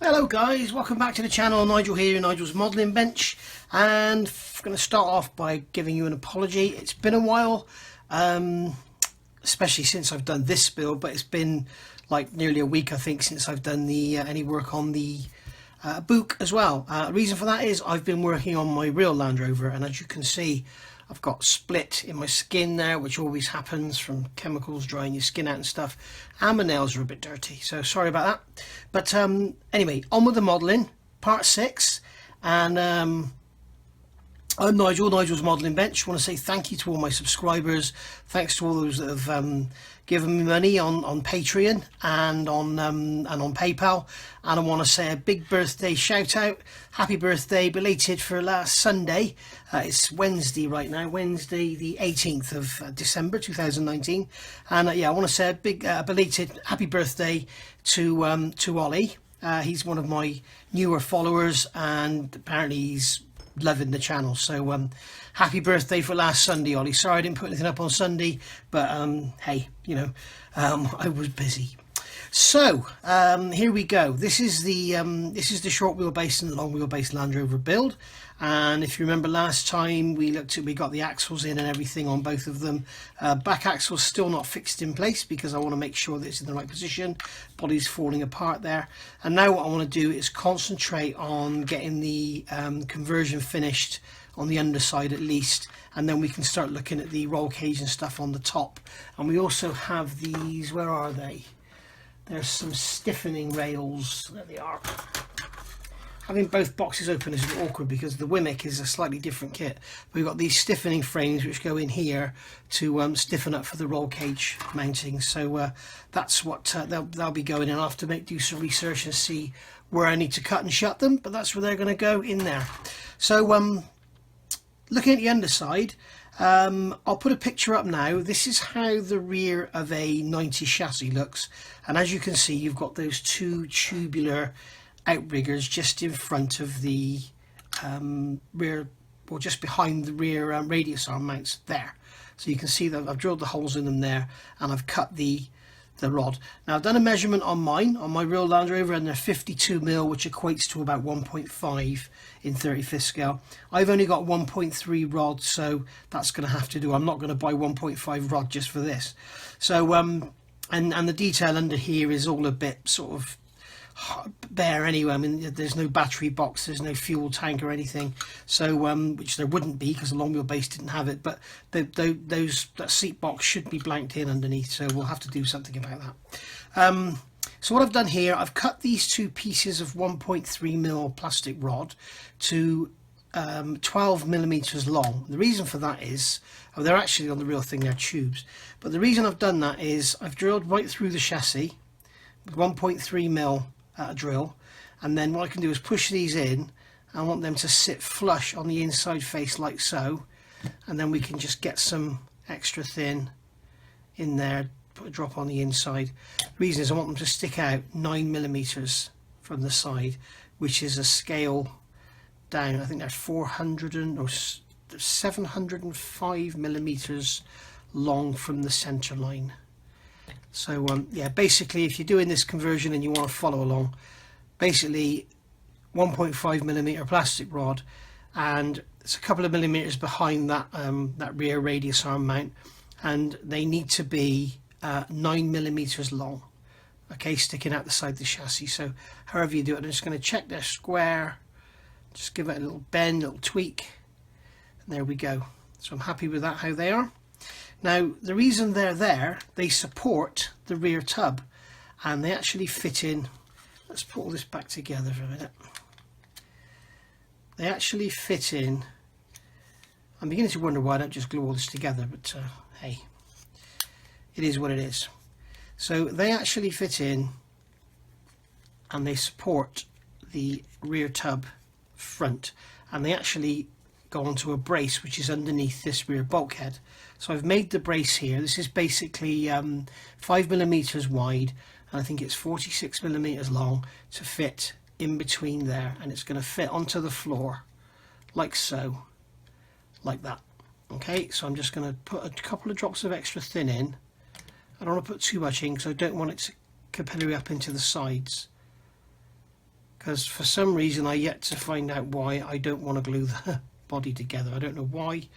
Hello guys, welcome back to the channel. Nigel here, Nigel's Modelling Bench, and I'm going to start off by giving you an apology. It's been a while, especially since I've done this build, but it's been like nearly a week I think since I've done the any work on the book as well. The reason for that is I've been working on my real Land Rover, and as you can see I've got split in my skin there, which always happens from chemicals drying your skin out and stuff, and my nails are a bit dirty, so sorry about that. But anyway, on with the modelling, part 6, and I'm Nigel, Nigel's Modelling Bench. I want to say thank you to all my subscribers, thanks to all those that have given me money on Patreon and on PayPal, and I want to say a big birthday shout out, happy birthday belated for last Sunday. It's Wednesday right now, Wednesday the 18th of December 2019, and yeah, I want to say a big belated happy birthday to Ollie. He's one of my newer followers, and apparently he's loving the channel, so happy birthday for last Sunday, Ollie. Sorry I didn't put anything up on Sunday, but hey, you know, I was busy. So here we go. This is the short wheelbase and the long wheelbase Land Rover build, and if you remember last time we got the axles in and everything on both of them. Back axle's still not fixed in place because I want to make sure that it's in the right position. Body's falling apart there, and now what I want to do is concentrate on getting the conversion finished on the underside at least, and then we can start looking at the roll cage and stuff on the top. And we also have these, where are they? There's some stiffening rails. There they are. Having both boxes open is a bit awkward because the Wimic is a slightly different kit. We've got these stiffening frames which go in here to stiffen up for the roll cage mounting. So that's what they'll be going in. I'll have to do some research and see where I need to cut and shut them, but that's where they're going to go, in there. So looking at the underside, I'll put a picture up now. This is how the rear of a 90 chassis looks, and as you can see you've got those two tubular outriggers just in front of the rear, or just behind the rear radius arm mounts there. So you can see that I've drilled the holes in them there, and I've cut the rod. Now I've done a measurement on my real Land Rover, and they're 52mm, which equates to about 1.5 in 35th scale. I've only got 1.3 rod, so that's going to have to do. I'm not going to buy 1.5 rod just for this. So and the detail under here is all a bit sort of bare anyway. I mean, there's no battery box, there's no fuel tank or anything, so which there wouldn't be because the long wheelbase didn't have it, but that seat box should be blanked in underneath, so we'll have to do something about that. So what I've done here, I've cut these two pieces of 1.3mm plastic rod to 12mm long. The reason for that is, they're actually on the real thing, they're tubes, but the reason I've done that is I've drilled right through the chassis with 1.3mm drill, and then what I can do is push these in. I want them to sit flush on the inside face like so, and then we can just get some extra thin in there, put a drop on the inside. The reason is I want them to stick out 9mm from the side, which is a scale down. I think they're 400 or 705mm long from the center line. So yeah, basically if you're doing this conversion and you want to follow along, basically 1.5mm plastic rod, and it's a couple of millimeters behind that that rear radius arm mount, and they need to be 9mm long, okay, sticking out the side of the chassis. So however you do it, I'm just going to check they're square, just give it a little bend, a little tweak, and there we go. So I'm happy with that, how they are. Now the reason they're there, they support the rear tub, and they actually fit in. Let's put all this back together for a minute. They actually fit in. I'm beginning to wonder why I don't just glue all this together, but hey, it is what it is. So they actually fit in, and they support the rear tub front, and they actually go onto a brace which is underneath this rear bulkhead. So I've made the brace here. This is basically 5mm wide, and I think it's 46mm long to fit in between there, and it's going to fit onto the floor like so, like that. Okay, so I'm just going to put a couple of drops of extra thin in. I don't want to put too much in because I don't want it to capillary up into the sides. because for some reason I yet to find out why I don't want to glue the body together. I don't know why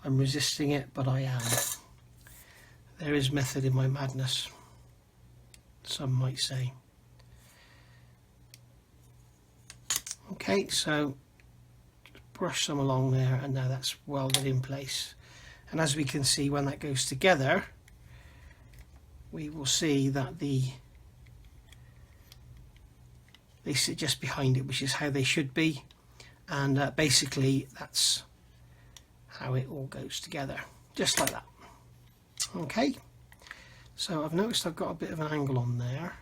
I'm resisting it, but I am. There is method in my madness, some might say. Okay, so just brush some along there, and now that's welded in place. And as we can see, when that goes together, we will see that they sit just behind it, which is how they should be. And basically that's how it all goes together, just like that. Okay, so I've noticed I've got a bit of an angle on there,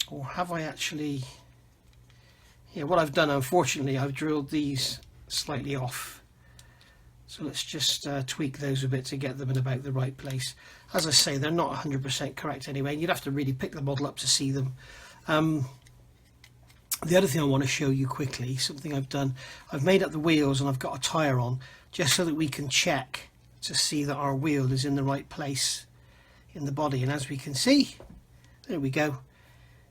or have I actually? Yeah, what I've done, unfortunately, I've drilled these slightly off, so let's just tweak those a bit to get them in about the right place. As I say, they're not 100% correct anyway, and you'd have to really pick the model up to see them. The other thing I want to show you quickly, something I've done, I've made up the wheels and I've got a tyre on, just so that we can check to see that our wheel is in the right place in the body. And as we can see, there we go,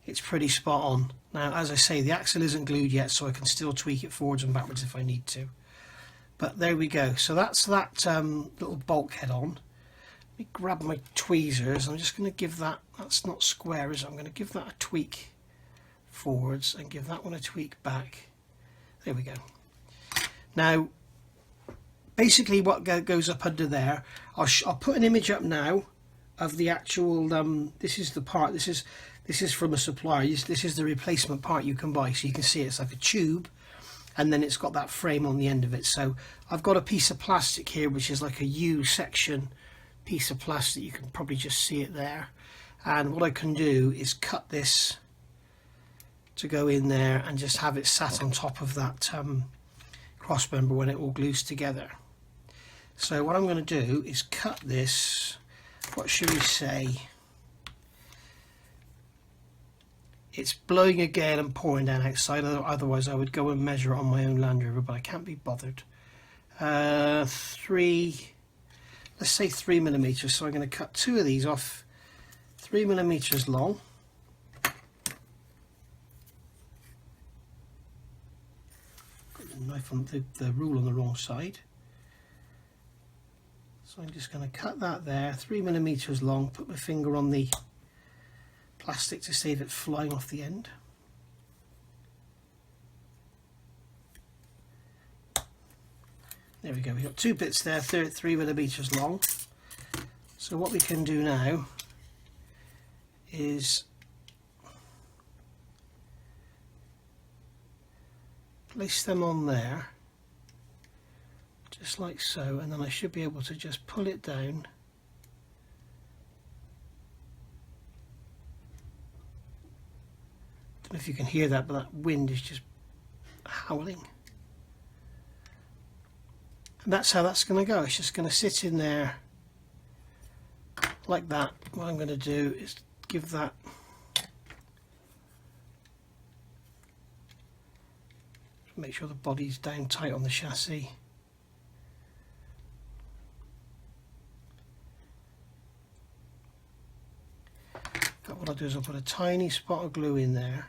it's pretty spot on. Now, as I say, the axle isn't glued yet, so I can still tweak it forwards and backwards if I need to. But there we go. So that's that little bulkhead on. Let me grab my tweezers. I'm just going to give that, that's not square, is it? I'm going to give that a tweak forwards and give that one a tweak back. There we go. Now, basically what goes up under there, I'll put an image up now of the actual, this is the part, this is from a supplier, this is the replacement part you can buy, so you can see it's like a tube, and then it's got that frame on the end of it. So I've got a piece of plastic here which is like a U section piece of plastic, you can probably just see it there, and what I can do is cut this to go in there and just have it sat on top of that cross member when it all glues together. So what I'm going to do is cut this, what should we say, it's blowing again and pouring down outside, otherwise I would go and measure it on my own Land Rover, but I can't be bothered. Let's say 3 millimeters, so I'm going to cut 2 of these off 3 millimeters long. Knife on the rule on the wrong side, so I'm just going to cut that there, 3 millimeters long, put my finger on the plastic to save it flying off the end. There we go, we've got 2 bits there, 3 millimeters long. So what we can do now is place them on there, just like so, and then I should be able to just pull it down. Don't know if you can hear that, but that wind is just howling. And that's how that's going to go. It's just going to sit in there like that. What I'm going to do is give that make sure the body's down tight on the chassis. But what I'll do is I'll put a tiny spot of glue in there.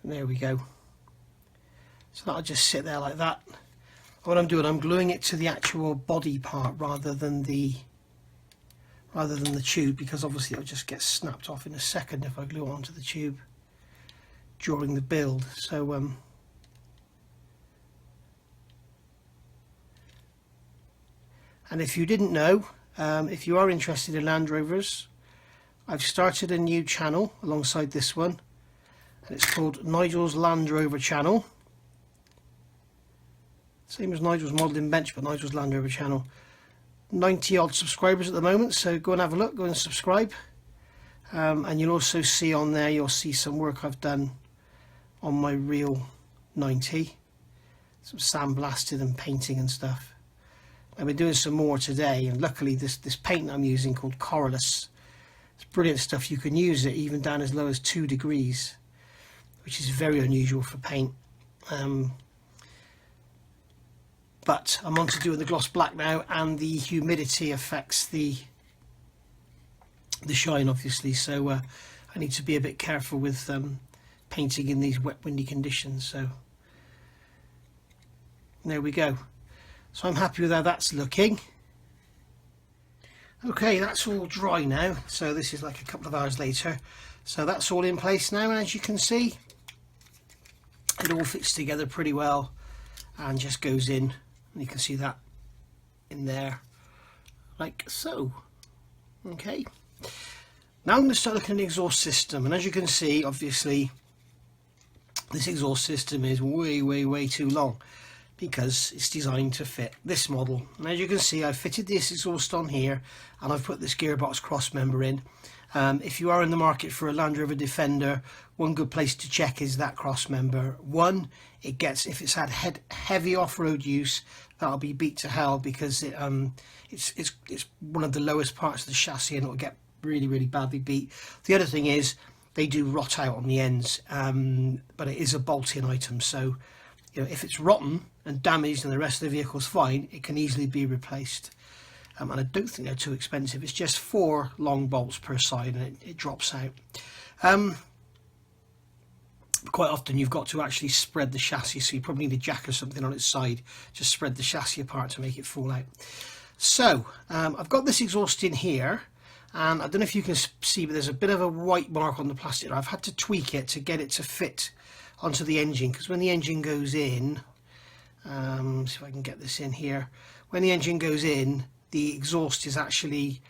And there we go. So that'll just sit there like that. What I'm doing, I'm gluing it to the actual body part rather than the tube, because obviously it'll just get snapped off in a second if I glue it onto the tube during the build. So and if you didn't know, if you are interested in Land Rovers, I've started a new channel alongside this one, and it's called Nigel's Land Rover channel. Same as Nigel's Modelling Bench, but Nigel's Land Rover channel. 90 odd subscribers at the moment, so go and have a look, go and subscribe. And you'll also see on there, you'll see some work I've done on my real 90. Some sandblasting and painting and stuff. I've been doing some more today, and luckily this paint I'm using called Corylus It's brilliant stuff. You can use it even down as low as 2 degrees, which is very unusual for paint. But I'm on to doing the gloss black now, and the humidity affects the shine obviously, so I need to be a bit careful with painting in these wet, windy conditions. So there we go. So I'm happy with how that's looking. Okay, that's all dry now, so this is like a couple of hours later. So that's all in place now, and as you can see, it all fits together pretty well and just goes in, and you can see that in there like so. Okay, now I'm going to start looking at the exhaust system, and as you can see, obviously this exhaust system is way too long because it's designed to fit this model. And as you can see, I've fitted this exhaust on here, and I've put this gearbox cross member in. If you are in the market for a Land Rover Defender, one good place to check is that cross member. One, it gets, if it's had heavy off-road use, that'll be beat to hell, because it's one of the lowest parts of the chassis, and it'll get really badly beat. The other thing is they do rot out on the ends, but it is a bolt-in item, so you know, if it's rotten and damaged and the rest of the vehicle's fine, it can easily be replaced. And I don't think they're too expensive. It's just 4 long bolts per side, and it drops out. Quite often you've got to actually spread the chassis, so you probably need a jack or something on its side, just spread the chassis apart to make it fall out. So I've got this exhaust in here, and I don't know if you can see, but there's a bit of a white mark on the plastic. I've had to tweak it to get it to fit onto the engine, because when the engine goes in, see if I can get this in here, when the engine goes in, the exhaust is actually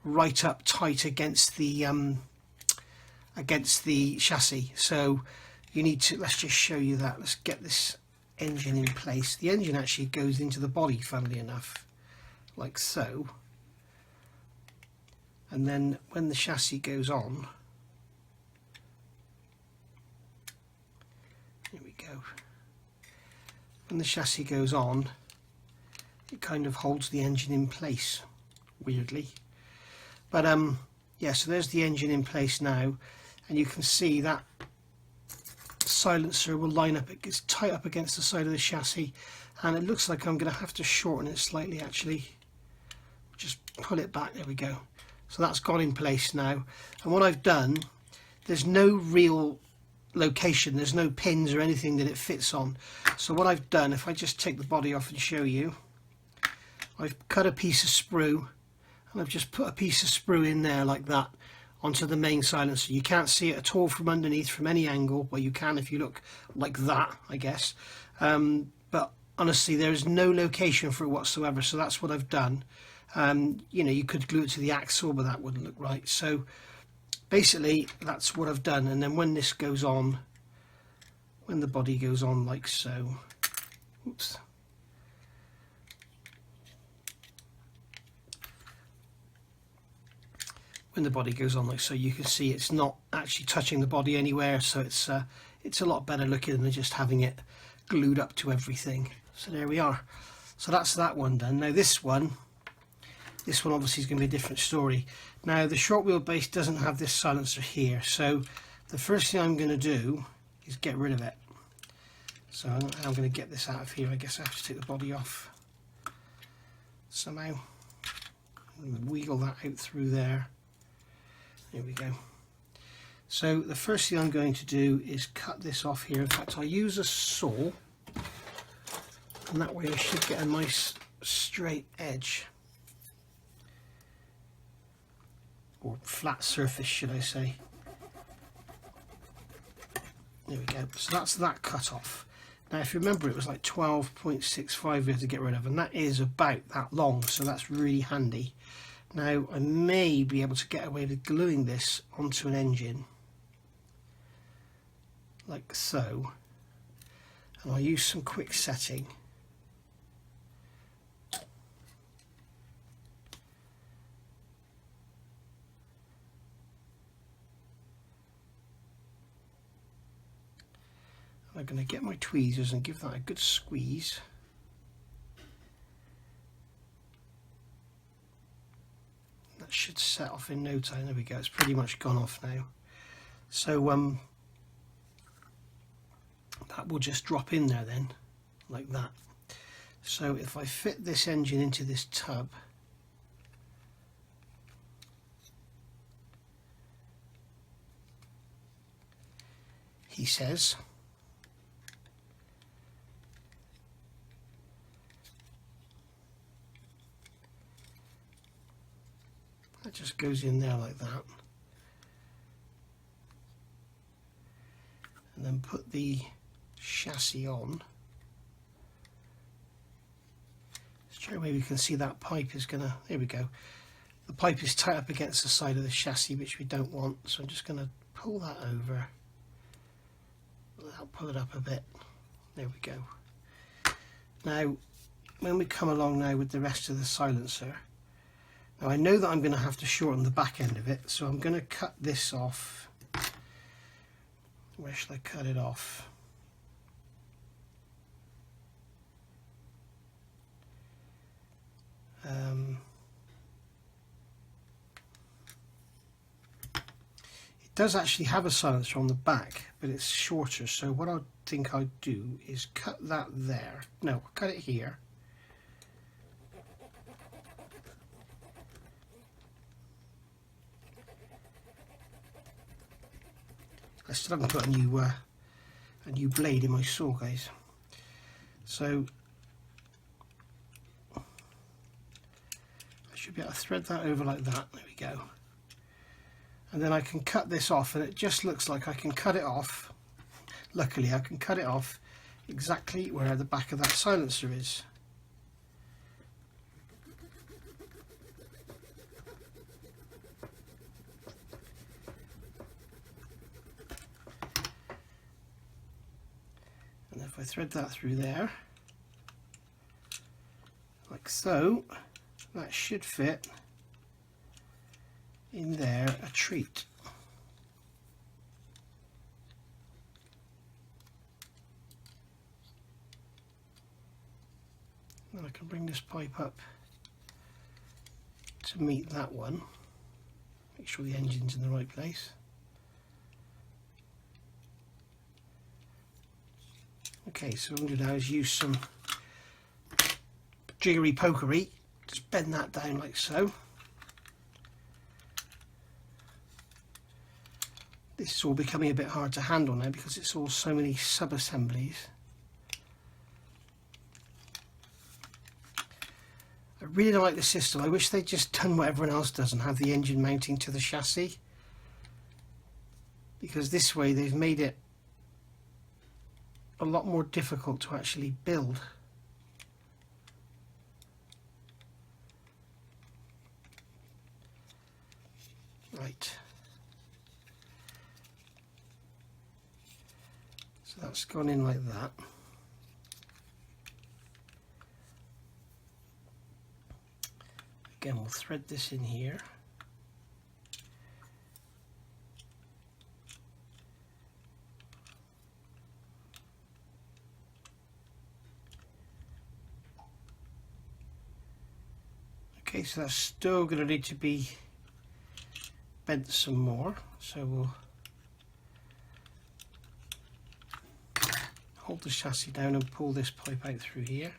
right up tight against the chassis. So you need to, let's just show you that. Let's get this engine in place. The engine actually goes into the body, funnily enough, like so. And then when the chassis goes on, here we go. When the chassis goes on, it kind of holds the engine in place, weirdly. But yeah, so there's the engine in place now, and you can see that silencer will line up, it gets tight up against the side of the chassis, and it looks like I'm going to have to shorten it slightly actually. Just pull it back, there we go. So that's gone in place now, and what I've done, there's no real location, there's no pins or anything that it fits on. So what I've done, if I just take the body off and show you, I've cut a piece of sprue, and I've just put a piece of sprue in there like that onto the main silencer. You can't see it at all from underneath from any angle. Well, you can if you look like that, I guess, but honestly there is no location for it whatsoever, so that's what I've done. You know, you could glue it to the axle, but that wouldn't look right. So basically that's what I've done, and then when this goes on, when the body goes on like so, oops, when the body goes on like so, you can see it's not actually touching the body anywhere, so it's a lot better looking than just having it glued up to everything. So there we are. So that's that one done. Now this one obviously is going to be a different story. Now the short wheelbase doesn't have this silencer here, so the first thing I'm going to do is get rid of it. So I'm going to get this out of here. I guess I have to take the body off somehow. Wiggle that out through there. There we go. So the first thing I'm going to do is cut this off here. In fact, I'll use a saw, and that way I should get a nice straight edge, or flat surface should I say. There we go. So that's that cut off. Now if you remember, it was like 12.65 we had to get rid of, and that is about that long, so that's really handy. Now I may be able to get away with gluing this onto an engine like so, and I'll use some quick setting. I'm going to get my tweezers and give that a good squeeze. should set off in no time. There we go, it's pretty much gone off now. So that will just drop in there then, like that. So if I fit this engine into this tub, he says, that just goes in there like that. And then put the chassis on. Straight away we can see that pipe is gonna, there we go. The pipe is tight up against the side of the chassis, which we don't want, so I'm just gonna pull that over. I'll pull it up a bit. There we go. Now, when we come along now with the rest of the silencer, now I know that I'm going to have to shorten the back end of it, so I'm going to cut this off. Where shall I cut it off? It does actually have a silencer on the back, but it's shorter, so what I think I'd do is cut that there. No, I'll cut it here. I still haven't put a new blade in my saw, guys. So I should be able to thread that over like that. There we go. And then I can cut this off, and it just looks like I can cut it off. Luckily, I can cut it off exactly where the back of that silencer is. And if I thread that through there, like so, that should fit in there a treat. Then I can bring this pipe up to meet that one. Make sure the engine's in the right place. Okay, so what I'm going to do now is use some jiggery pokery. Just bend that down like so. This is all becoming a bit hard to handle now because it's all so many sub-assemblies. I really don't like the system. I wish they'd just done what everyone else does and have the engine mounting to the chassis, because this way they've made it a lot more difficult to actually build. Right. So that's gone in like that. Again, we'll thread this in here. Okay, so that's still going to need to be bent some more, so we'll hold the chassis down and pull this pipe out through here.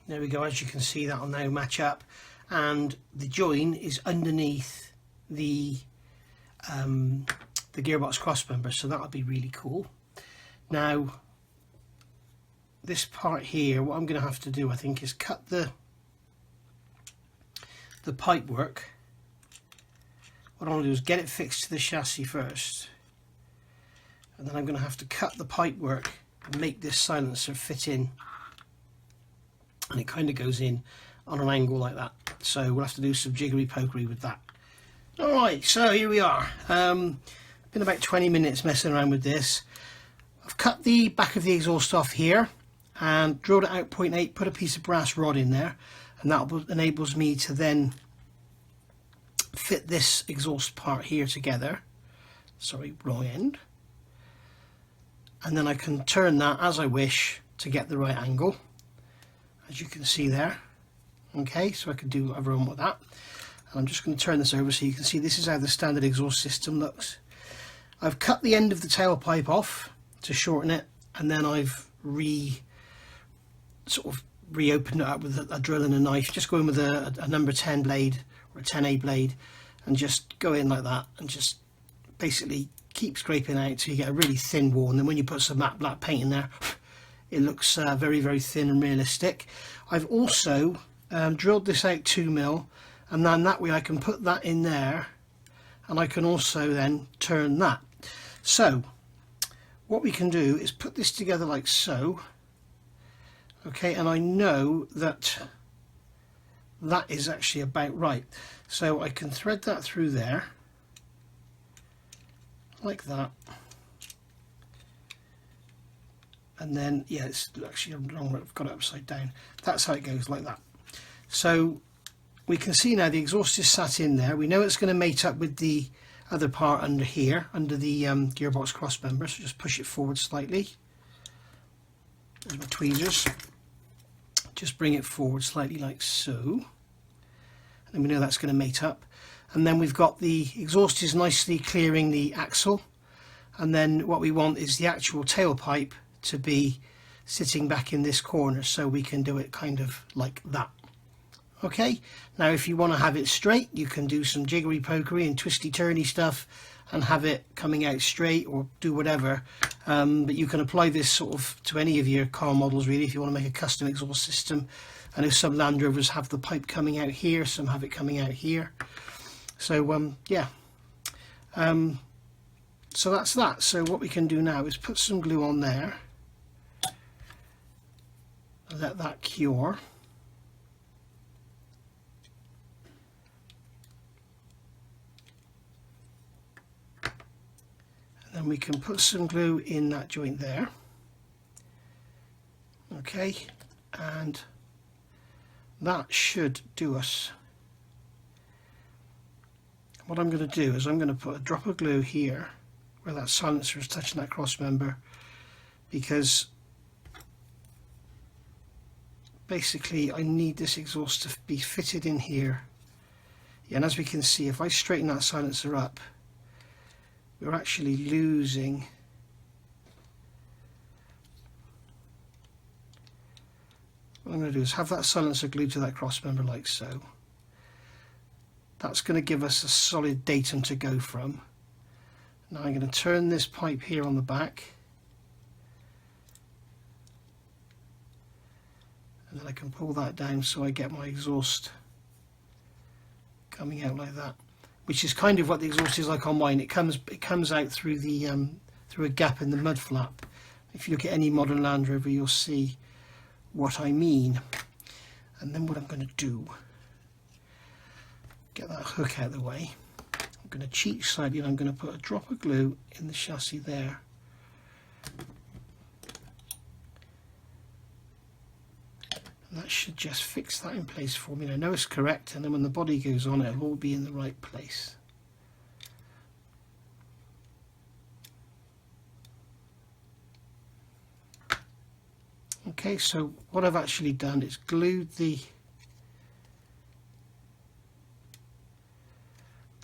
There we go, as you can see that'll now match up, and the join is underneath the gearbox crossmember, so that'll be really cool. Now this part here, what I'm going to have to do I think is cut the pipe work. What I want to do is get it fixed to the chassis first, and then I'm going to have to cut the pipe work and make this silencer fit in. And it kind of goes in on an angle like that, so we'll have to do some jiggery pokery with that. Alright, so here we are. Been about 20 minutes messing around with this. I've cut the back of the exhaust off here, and drilled it out 0.8, put a piece of brass rod in there, and that enables me to then fit this exhaust part here together. Sorry, wrong end. And then I can turn that as I wish to get the right angle, as you can see there. Okay, so I can do whatever I want with that. And I'm just going to turn this over so you can see this is how the standard exhaust system looks. I've cut the end of the tailpipe off to shorten it, and then I've reopened it up with a drill and a knife. Just go in with a number 10 blade or a 10A blade and just go in like that and just basically keep scraping out till you get a really thin wall, and then when you put some matte black paint in there it looks very, very thin and realistic. I've also drilled this out 2mm, and then that way I can put that in there, and I can also then turn that. So what we can do is put this together like so. Okay, and I know that that is actually about right, so I can thread that through there like that, and then yeah, it's actually wrong, I've got it upside down. That's how it goes, like that. So we can see now the exhaust is sat in there. We know it's going to mate up with the other part under here, under the gearbox cross member, so just push it forward slightly. There's my tweezers. Just bring it forward slightly like so, and we know that's going to mate up. And then we've got the exhaust is nicely clearing the axle, and then what we want is the actual tailpipe to be sitting back in this corner, so we can do it kind of like that. Okay, now if you want to have it straight, you can do some jiggery pokery and twisty turny stuff and have it coming out straight, or do whatever, but you can apply this sort of to any of your car models really if you want to make a custom exhaust system. I know some Land Rovers have the pipe coming out here, some have it coming out here. So yeah, so that's that. So what we can do now is put some glue on there, let that cure. And then we can put some glue in that joint there. Okay, and that should do us. What I'm going to do is I'm going to put a drop of glue here where that silencer is touching that cross member, because basically I need this exhaust to be fitted in here. Yeah, and as we can see, if I straighten that silencer up, we're actually losing what I'm going to do is have that silencer glued to that cross member like so. That's going to give us a solid datum to go from. Now I'm going to turn this pipe here on the back, and then I can pull that down so I get my exhaust coming out like that, which is kind of what the exhaust is like on mine. It comes out through the through a gap in the mud flap. If you look at any modern Land Rover, you'll see what I mean. And then what I'm going to do, get that hook out of the way. I'm going to cheat slightly, and I'm going to put a drop of glue in the chassis there. And that should just fix that in place for me. I know it's correct, and then when the body goes on, it'll all be in the right place. Okay, so what I've actually done is glued the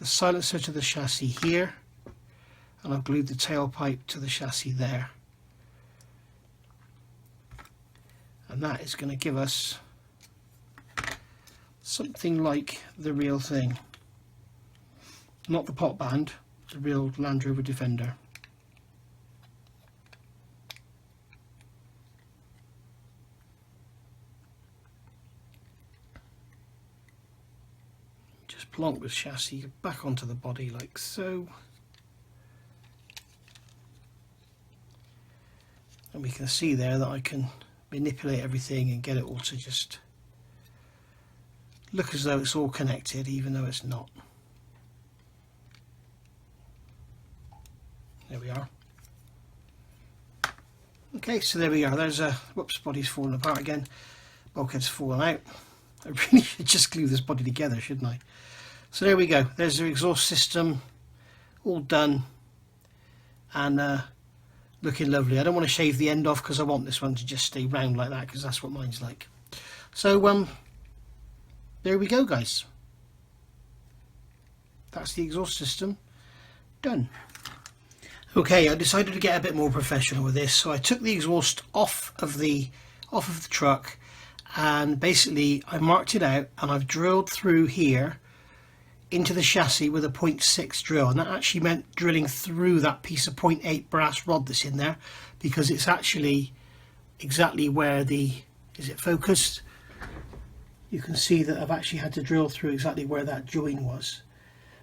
silencer to the chassis here, and I've glued the tailpipe to the chassis there. And that is going to give us something like the real thing. Not the pot band, the real Land Rover Defender. Just plonk the chassis back onto the body like so. And we can see there that I can manipulate everything and get it all to just look as though it's all connected, even though it's not. There we are. Okay, so there we are. There's a, whoops, body's falling apart again. Bulkhead's fallen out. I really should just glue this body together, shouldn't I? So there we go. There's the exhaust system, all done, and looking lovely. I don't want to shave the end off because I want this one to just stay round like that, because that's what mine's like. So there we go, guys. That's the exhaust system done. Okay, I decided to get a bit more professional with this, so I took the exhaust off of the truck, and basically I marked it out, and I've drilled through here into the chassis with a 0.6 drill, and that actually meant drilling through that piece of 0.8 brass rod that's in there, because it's actually exactly where the, is it focused? You can see that I've actually had to drill through exactly where that join was.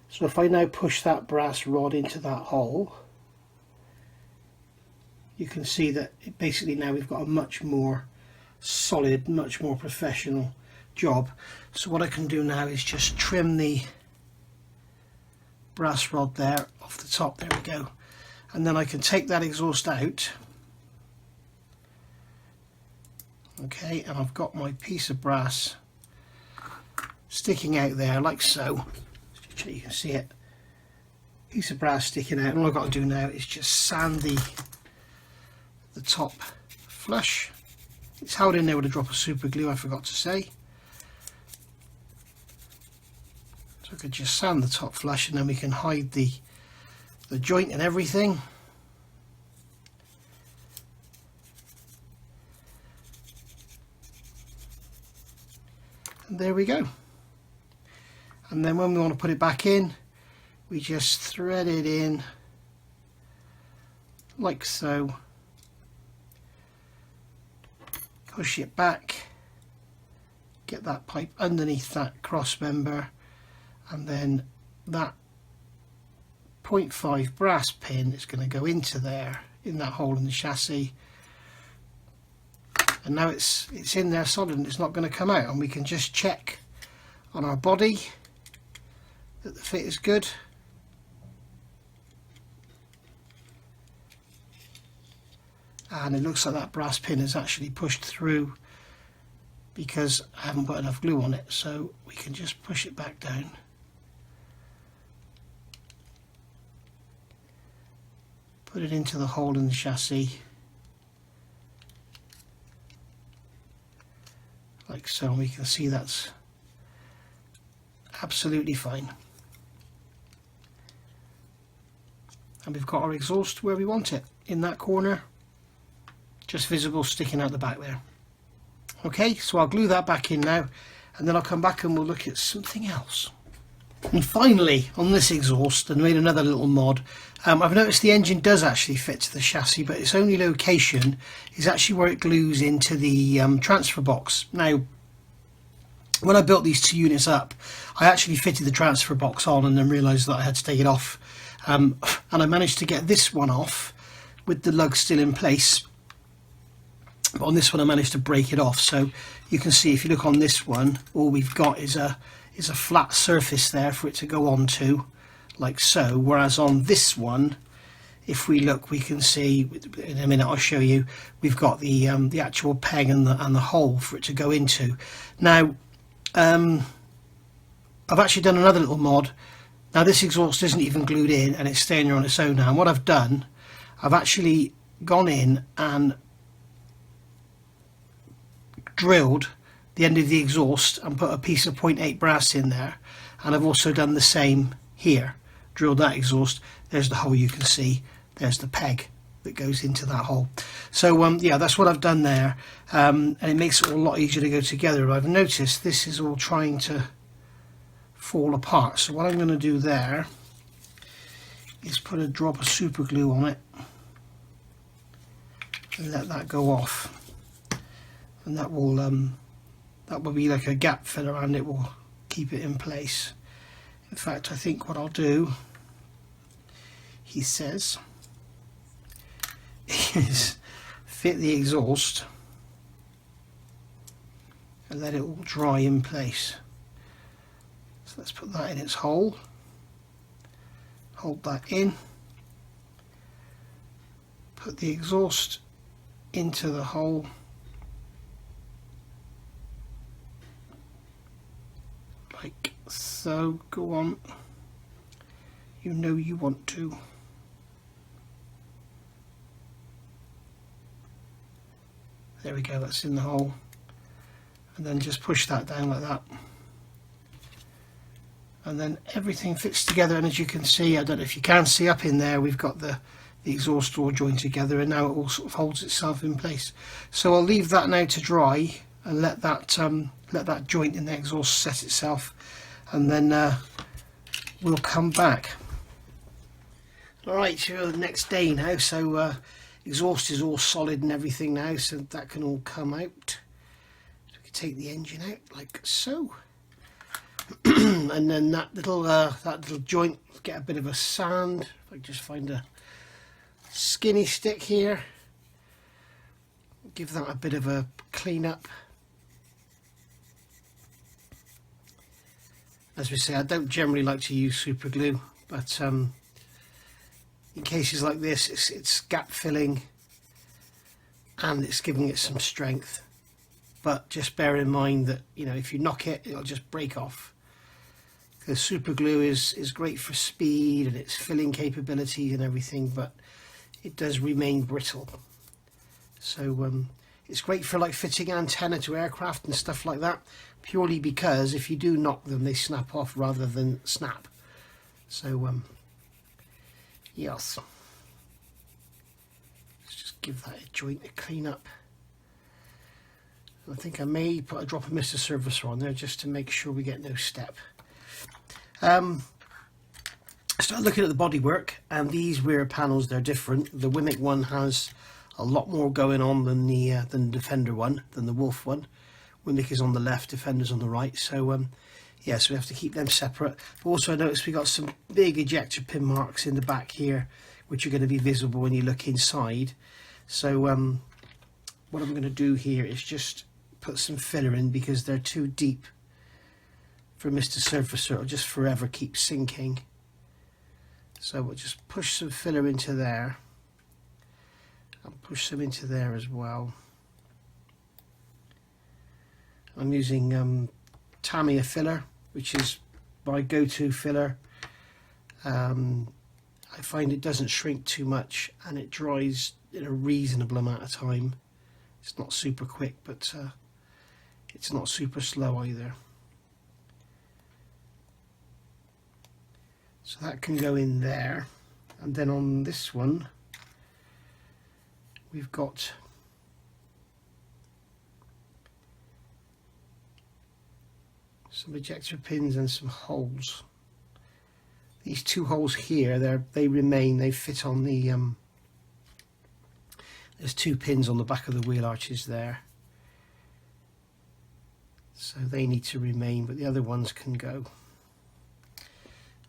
So if I now push that brass rod into that hole, you can see that basically now we've got a much more solid, much more professional job. So what I can do now is just trim the brass rod there off the top, there we go, and then I can take that exhaust out. Okay, and I've got my piece of brass sticking out there like so. You can see it, piece of brass sticking out, and all I've got to do now is just sand the top flush. It's held in there with a drop of super glue, I forgot to say. So I could just sand the top flush, and then we can hide the joint and everything. And there we go. And then when we want to put it back in, we just thread it in like so, push it back, get that pipe underneath that cross member, and then that 0.5 brass pin is going to go into there, in that hole in the chassis, and now it's in there solid and it's not going to come out, and we can just check on our body that the fit is good. And it looks like that brass pin is actually pushed through because I haven't put enough glue on it, so we can just push it back down. Put it into the hole in the chassis like so, and we can see that's absolutely fine. And we've got our exhaust where we want it, in that corner, just visible sticking out the back there. Okay, so I'll glue that back in now, and then I'll come back and we'll look at something else. And finally, on this exhaust, I made another little mod. I've noticed the engine does actually fit to the chassis, but its only location is actually where it glues into the transfer box. Now, when I built these two units up, I actually fitted the transfer box on and then realised that I had to take it off. And I managed to get this one off with the lug still in place. But on this one I managed to break it off, so you can see if you look on this one, all we've got is a flat surface there for it to go onto, like so, whereas on this one, if we look, we can see, in a minute I'll show you, we've got the actual peg and the hole for it to go into. Now I've actually done another little mod. Now this exhaust isn't even glued in and it's staying there on its own now, and what I've done, I've actually gone in and drilled the end of the exhaust and put a piece of 0.8 brass in there, and I've also done the same here, drilled that exhaust. There's the hole you can see, there's the peg that goes into that hole. So yeah, that's what I've done there, and it makes it all a lot easier to go together. I've noticed this is all trying to fall apart, so what I'm going to do there is put a drop of super glue on it and let that go off, and that will be like a gap filler and it will keep it in place. In fact, I think what I'll do, he says, is fit the exhaust and let it all dry in place. So let's put that in its hole, hold that in, put the exhaust into the hole. Like so. Go on. You know you want to. There we go, that's in the hole. And then just push that down like that. And then everything fits together, and as you can see, I don't know if you can see up in there, we've got the exhaust door joined together, and now it all sort of holds itself in place. So I'll leave that now to dry and let that joint in the exhaust set itself, and then we'll come back. Alright, so the next day now, so exhaust is all solid and everything now, so that can all come out. So we can take the engine out like so. And then that little joint, get a bit of a sand. If I just find a skinny stick here, give that a bit of a clean up. As we say, I don't generally like to use super glue, but in cases like this, it's gap filling and it's giving it some strength. But just bear in mind that, you know, if you knock it, it'll just break off. The super glue is great for speed and its filling capabilities and everything, but it does remain brittle. So it's great for like fitting antenna to aircraft and stuff like that, purely because if you do knock them, they snap off rather than snap. So yes, let's just give that a joint a clean up. I think I may put a drop of Mr. Servicer on there just to make sure we get no step. Start looking at the bodywork, and these rear panels, they're different. The Wimic one has a lot more going on than the Defender one, than the Wolf one. Wimic is on the left, Defender's on the right. So yeah, so we have to keep them separate. But also I noticed we got some big ejector pin marks in the back here, which are going to be visible when you look inside. So what I'm going to do here is just put some filler in, because they're too deep for Mr. Surfacer. It'll just forever keep sinking. So we'll just push some filler into there, and push some into there as well. I'm using Tamiya filler, which is my go-to filler. I find it doesn't shrink too much and it dries in a reasonable amount of time. It's not super quick, but it's not super slow either. So that can go in there, and then on this one we've got some ejector pins and some holes. These two holes here, they fit on the there's two pins on the back of the wheel arches there, so they need to remain, but the other ones can go.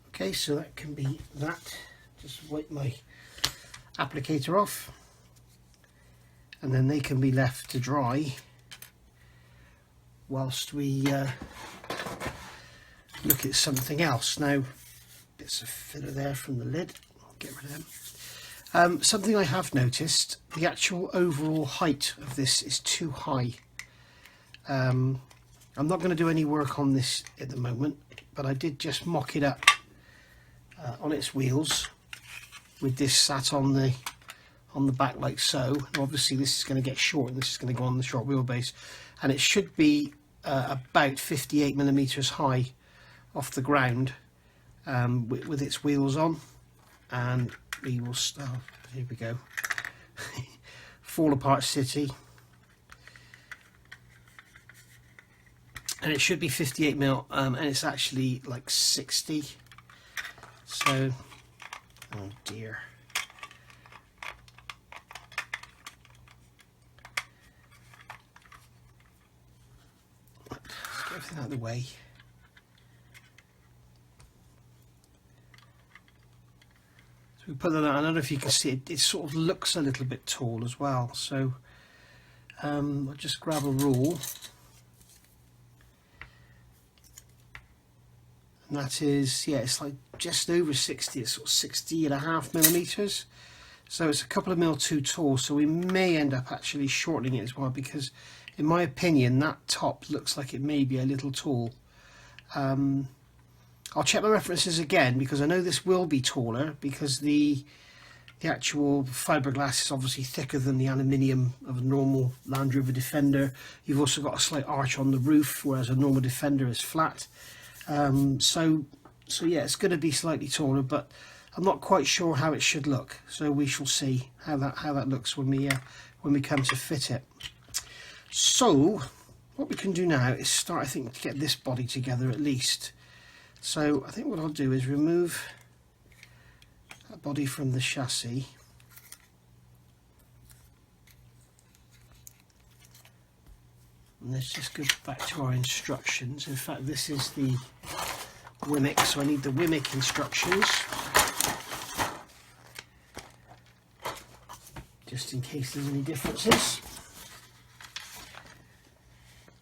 Okay, so that can be that. Just wipe my applicator off, and then they can be left to dry whilst we look at something else. Now, bits of filler there from the lid, I'll get rid of them. Something I have noticed, the actual overall height of this is too high. I'm not going to do any work on this at the moment, but I did just mock it up on its wheels with this sat on the back like so. And obviously this is going to get short, and this is going to go on the short wheelbase, and it should be about 58mm high off the ground with its wheels on. And we will start, here we go, Fall Apart City, and it should be 58mm, and it's actually like 60. So, oh dear. Let's get everything out of the way. So we put that on. I don't know if you can see it, it sort of looks a little bit tall as well. So I'll just grab a rule. And that is, yeah, it's like just over 60, it's sort of 60.5mm. So it's a couple of mil too tall, so we may end up actually shortening it as well, because in my opinion that top looks like it may be a little tall. I'll check my references again, because I know this will be taller, because the actual fiberglass is obviously thicker than the aluminium of a normal Land Rover Defender. You've also got a slight arch on the roof, whereas a normal Defender is flat. So yeah, it's going to be slightly taller, but I'm not quite sure how it should look. So we shall see how that looks when we come to fit it. So what we can do now is start, I think, to get this body together at least. So I think what I'll do is remove that body from the chassis. And let's just go back to our instructions. In fact, this is the Wimic, so I need the Wimic instructions, just in case there's any differences.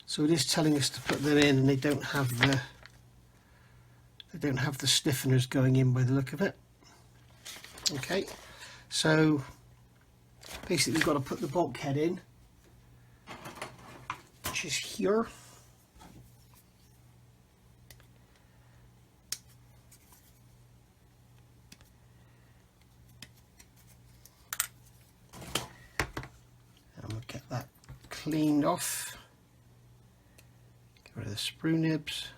So it is telling us to put them in, and they don't have the stiffeners going in by the look of it. Okay, so basically we've got to put the bulkhead in, which is here. And we'll get that cleaned off. Get rid of the sprue nibs.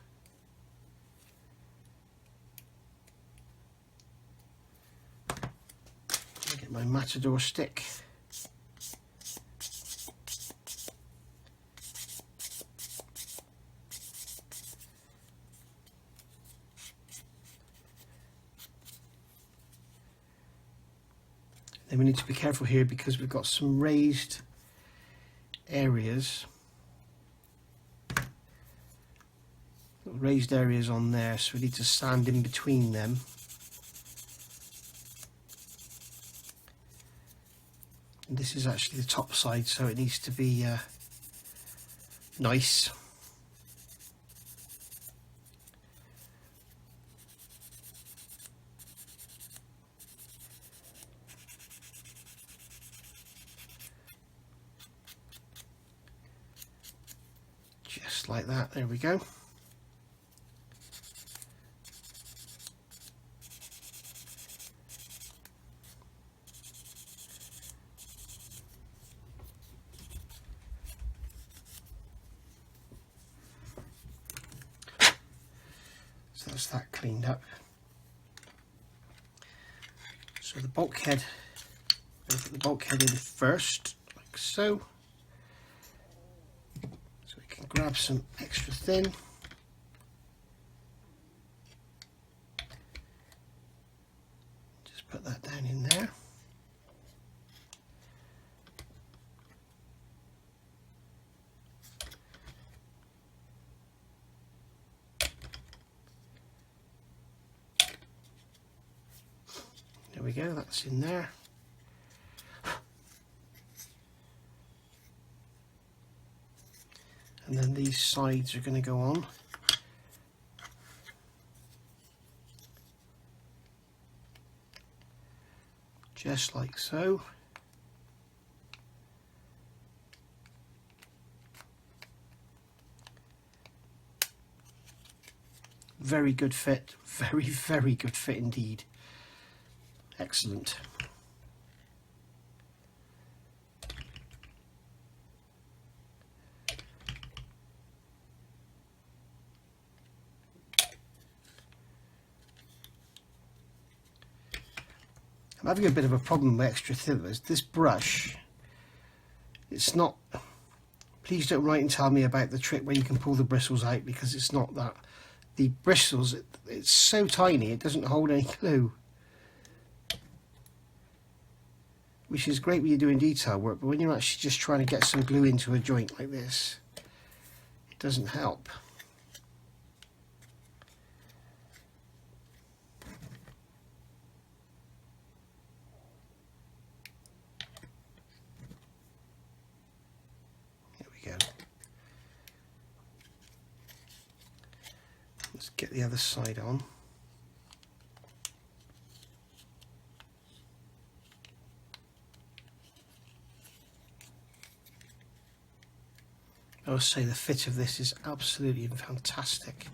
Get my Matador stick. Then we need to be careful here, because we've got some raised areas. Raised areas on there, so we need to sand in between them. And this is actually the top side, so it needs to be nice. Just like that, there we go. So that's that cleaned up. So the bulkhead, I'm going to put the bulkhead in first, like so. So we can grab some extra thin. Just put that down in there. There we go, that's in there. And then these sides are going to go on. Just like so. Very good fit, very good fit indeed. Excellent. I'm having a bit of a problem with extra thinners. This brush, it's not, please don't write and tell me about the trick where you can pull the bristles out, because it's not that. The bristles, it's so tiny it doesn't hold any glue. Which is great when you're doing detail work, but when you're actually just trying to get some glue into a joint like this, it doesn't help. There we go. Let's get the other side on. I must say the fit of this is absolutely fantastic.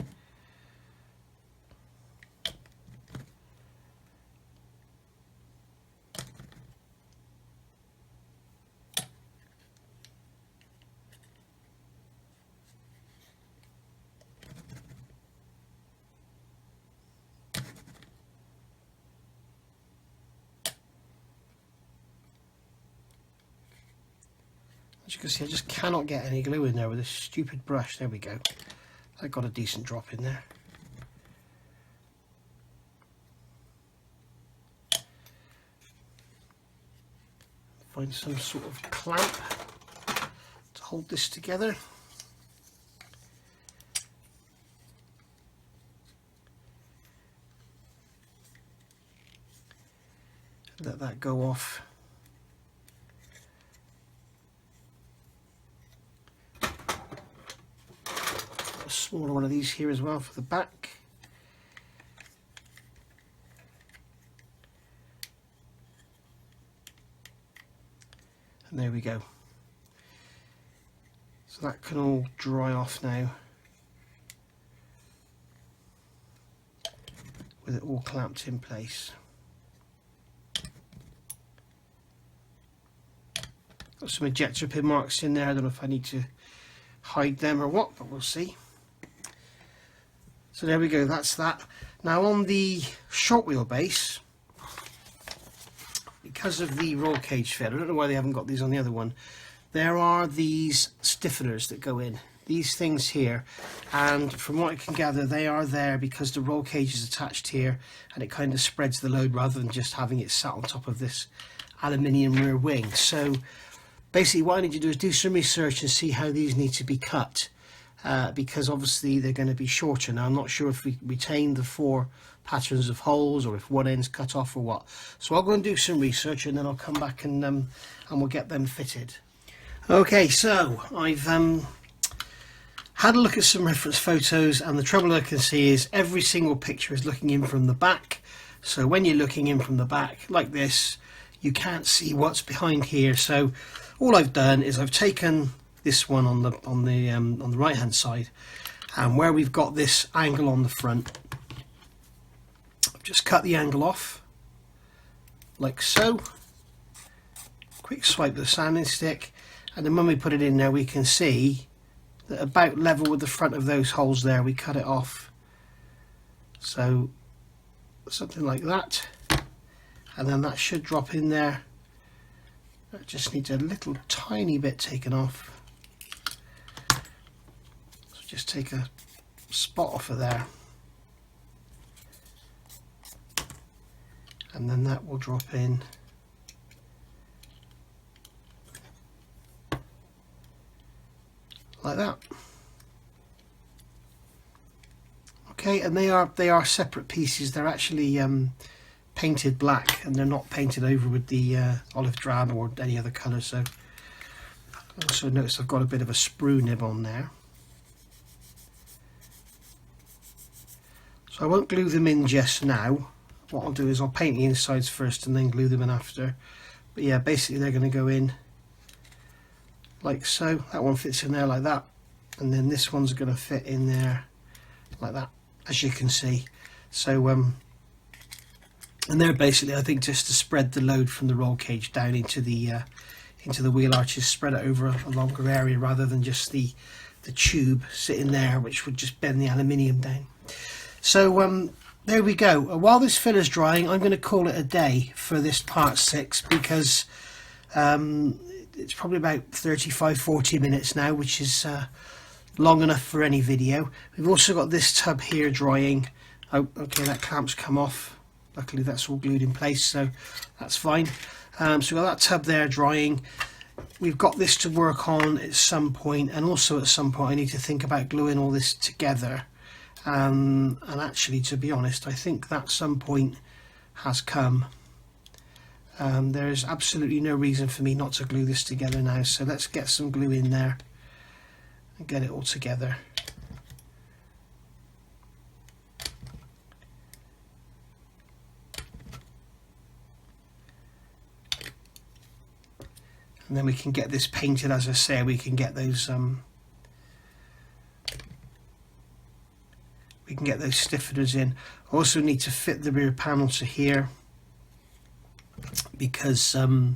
As you can see, I just cannot get any glue in there with this stupid brush. There we go. I got a decent drop in there. Find some sort of clamp to hold this together. Let that go off. Got a smaller one of these here as well for the back. And there we go. So that can all dry off now with it all clamped in place. Got some ejector pin marks in there. I don't know if I need to hide them or what, but we'll see. So there we go, that's that. Now on the short wheelbase, because of the roll cage fit, I don't know why they haven't got these on the other one, there are these stiffeners that go in, these things here, and from what I can gather they are there because the roll cage is attached here and it kind of spreads the load rather than just having it sat on top of this aluminium rear wing. So basically what I need to do is do some research and see how these need to be cut, because obviously they're going to be shorter. Now I'm not sure if we retain the 4 patterns of holes or if one end's cut off or what. So I'll go and do some research and then I'll come back and we'll get them fitted. Okay, so I've had a look at some reference photos, and the trouble I can see is every single picture is looking in from the back. So when you're looking in from the back like this, you can't see what's behind here. So all I've done is I've taken this one on the right hand side, and where we've got this angle on the front, I've just cut the angle off like so. Quick swipe with the sanding stick, and then when we put it in there we can see that about level with the front of those holes there, we cut it off. So something like that, and then that should drop in there. That just needs a little tiny bit taken off. So just take a spot off of there, and then that will drop in like that. Okay, and they are separate pieces. They're actually painted black, and they're not painted over with the olive drab or any other colour. So I also notice I've got a bit of a sprue nib on there. So I won't glue them in just now. What I'll do is I'll paint the insides first and then glue them in after. But yeah, basically they're going to go in like so. That one fits in there like that, and then this one's going to fit in there like that, as you can see. So and they're basically, I think, just to spread the load from the roll cage down into the wheel arches, spread it over a longer area rather than just the tube sitting there, which would just bend the aluminium down. So there we go. While this filler's drying, I'm going to call it a day for this part 6, because it's probably about 35-40 minutes now, which is long enough for any video. We've also got this tub here drying. Oh, okay, that clamp's come off. Luckily that's all glued in place, so that's fine. So we've got that tub there drying. We've got this to work on at some point, and also at some point I need to think about gluing all this together. And actually, to be honest, I think that some point has come. There is absolutely no reason for me not to glue this together now, so let's get some glue in there and get it all together. And then we can get this painted. As I say, we can get those we can get those stiffeners in. I also need to fit the rear panel to here, because let's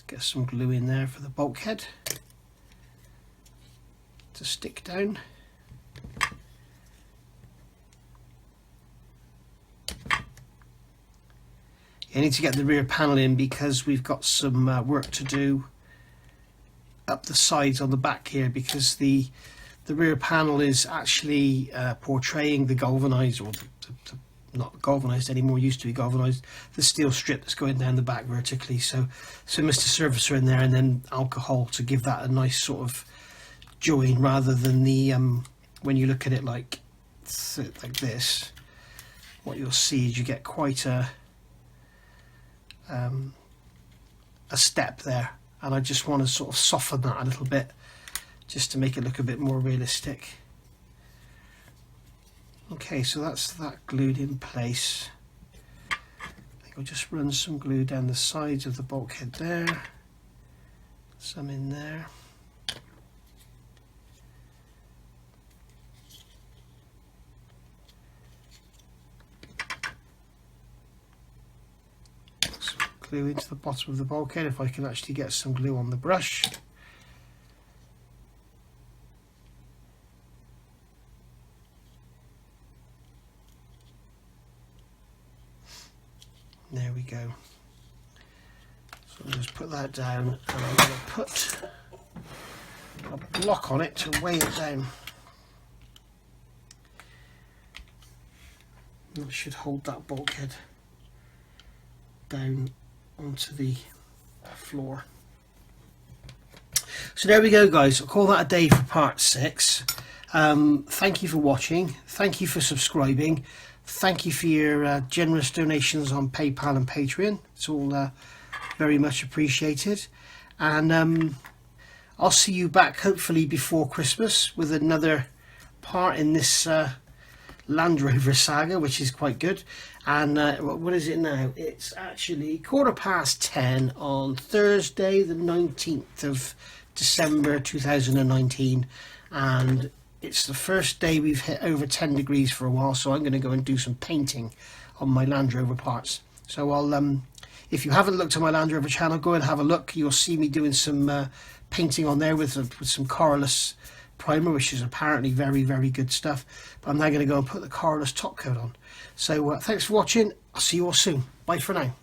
get some glue in there for the bulkhead to stick down. You need to get the rear panel in because we've got some work to do up the sides on the back here, because the rear panel is actually portraying the galvanized, or not galvanized anymore, used to be galvanized, the steel strip that's going down the back vertically. So Mr. Servicer in there, and then alcohol to give that a nice sort of join, rather than the when you look at it like this, what you'll see is you get quite a step there, and I just want to sort of soften that a little bit just to make it look a bit more realistic. Okay, so that's that glued in place. I think I'll just run some glue down the sides of the bulkhead there, some in there. Glue into the bottom of the bulkhead, if I can actually get some glue on the brush. There we go. So I'll just put that down, and I'm going to put a block on it to weigh it down. That should hold that bulkhead down onto the floor. So there we go, guys. I'll call that a day for part 6. Thank you for watching. Thank you for subscribing. Thank you for your generous donations on PayPal and Patreon. It's all very much appreciated. And I'll see you back hopefully before Christmas with another part in this Land Rover saga, which is quite good. And what is it now? It's actually 10:15 on Thursday the 19th of December 2019, and it's the first day we've hit over 10 degrees for a while, so I'm going to go and do some painting on my Land Rover parts. So I'll if you haven't looked at my Land Rover channel, go and have a look. You'll see me doing some painting on there with some Corylus primer, which is apparently very, very good stuff. But I'm now going to go and put the Corylus top coat on. So thanks for watching. I'll see you all soon. Bye for now.